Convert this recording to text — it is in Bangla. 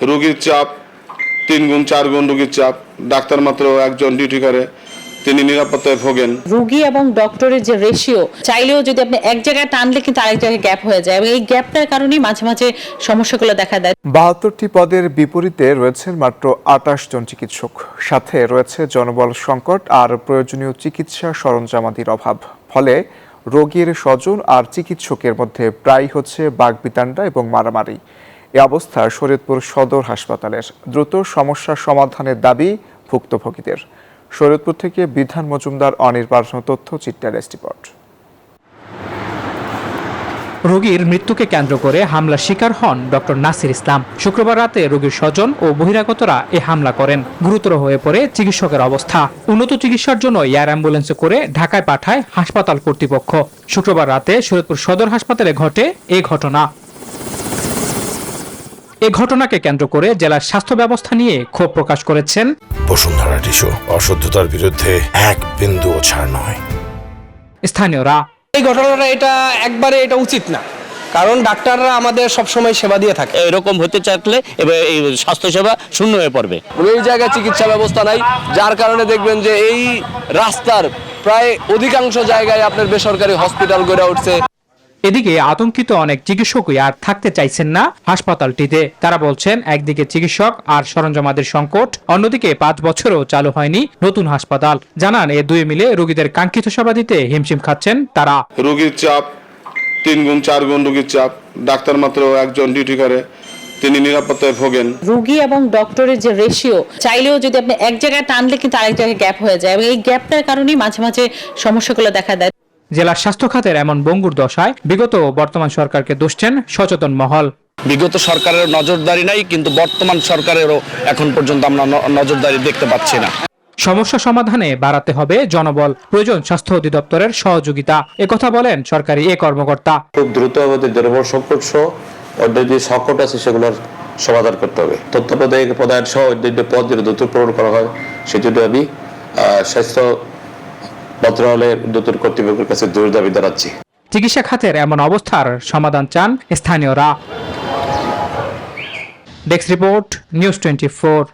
রোগীর চাপ 3 গুণ 4 গুণ রোগীর চাপ, ডাক্তার মাত্র একজন ডিউটি করে, তিনি নিরাপত্তায় ভোগেন। রোগী এবং ডক্টরের যে রেশিও, চাইলেও যদি আপনি এক জায়গায় টানলে কিন্তু আরেক জায়গায় গ্যাপ হয়ে যায়, এবং এই গ্যাপটার কারণেই মাঝে মাঝে সমস্যাগুলো দেখা দেয়। 72টি পদের বিপরীতে রয়েছেন মাত্র 28 জন চিকিৎসক, সাথে রয়েছে জনবল সংকট আর প্রয়োজনীয় চিকিৎসা সরঞ্জামাদির অভাব। ফলে রোগীর স্বজন আর চিকিৎসকের মধ্যে প্রায় হচ্ছে বাগবিতণ্ডা এবং মারামারি। এ অবস্থা শরীয়তপুর সদর হাসপাতালের। দ্রুত সমস্যার সমাধানের দাবি ভুক্তভোগীদের। শরীয়তপুর থেকে বিধান মজুমদার, অনির্বাণ তথ্য চিত্রের রিপোর্ট। রোগীর মৃত্যুকে কেন্দ্র করে হামলার শিকার হন ডক্টর নাসির ইসলাম। শুক্রবার রাতে রোগীর স্বজন ও বহিরাগতরা এ হামলা করেন। গুরুতর হয়ে পড়ে চিকিৎসকের অবস্থা। উন্নত চিকিৎসার জন্য এয়ার অ্যাম্বুলেন্সে করে ঢাকায় পাঠায় হাসপাতাল কর্তৃপক্ষ। শুক্রবার রাতে শরীয়তপুর সদর হাসপাতালে ঘটে এ ঘটনা। এ ঘটনাকে কেন্দ্র করে জেলার স্বাস্থ্য ব্যবস্থা নিয়ে ক্ষোভ প্রকাশ করেছেন বসুন্ধরা টিস্যু। অশুদ্ধতার বিরুদ্ধে এক বিন্দুও ছাড় নয় স্থানীয়রা। এই ঘটনাটা এটা উচিত না, কারণ ডাক্তাররা আমাদের সবসময় সেবা দিয়ে থাকে। এরকম হতে চাইলে এই স্বাস্থ্যসেবা শূন্য হয়ে পড়বে। এই জায়গায় চিকিৎসা ব্যবস্থা নাই, যার কারণে দেখবেন যে এই রাস্তার প্রায় অধিকাংশ জায়গায় আপনার বেসরকারি হসপিটাল গড়ে উঠছে। এদিকে আতঙ্কিত অনেক চিকিৎসকই আর থাকতে চাইছেন না হাসপাতালটিতে। তারা বলছেন, একদিকে চিকিৎসক আর সরঞ্জামাদের সংকট, অন্যদিকে 5 বছরও চালু হয়নি নতুন হাসপাতাল। জানান, এ দুই মিলে রোগীদের কাঙ্ক্ষিত সেবা দিতে হিমশিম খাচ্ছেন তারা। রোগীর চাপ 3 গুণ 4 গুণ রোগীর চাপ, ডাক্তার মাত্র একজন ডিউটি করে, তিনি নিরাপত্তায় ভোগেন। রোগী এবং ডক্টরের যে রেশিও, চাইলেও যদি আপনি এক জায়গায় টানলে কিন্তু আরেক জায়গায় গ্যাপ হয়ে যায়, এবং এই গ্যাপটার কারণেই মাঝে মাঝে সমস্যাগুলো দেখা দেয়। জেলার স্বাস্থ্য খাতের এমন বঙ্গুর দশায় বিগত বর্তমান সরকারকে দোষছেন সচেতন মহল। বিগত সরকারের নজরদারি নাই, কিন্তু বর্তমান সরকারেরও এখন পর্যন্ত আমরা নজরদারি দেখতে পাচ্ছি না। সমস্যা সমাধানে বাড়াতে হবে জনবল, প্রয়োজন স্বাস্থ্য অধিদপ্তরের সহযোগিতা, একথা বলেন সরকারি এ কর্মকর্তা। খুব দ্রুত আমাদের জনবল সংকট সহ অন্যান্য যে সংকট আছে সেগুলোর সমাধান করতে হবে। তথ্য প্রদান সহ অন্যান্য পদ যেন দ্রুত পূরণ করা হয়, সেজন্য আমি স্বাস্থ্য মন্ত্রণালয়ের নতুন কর্তৃপক্ষের কাছে জোর দাবি জানাচ্ছি। চিকিৎসা খাতের এমন অবস্থার সমাধান চান স্থানীয়রা। Desk report, news 24।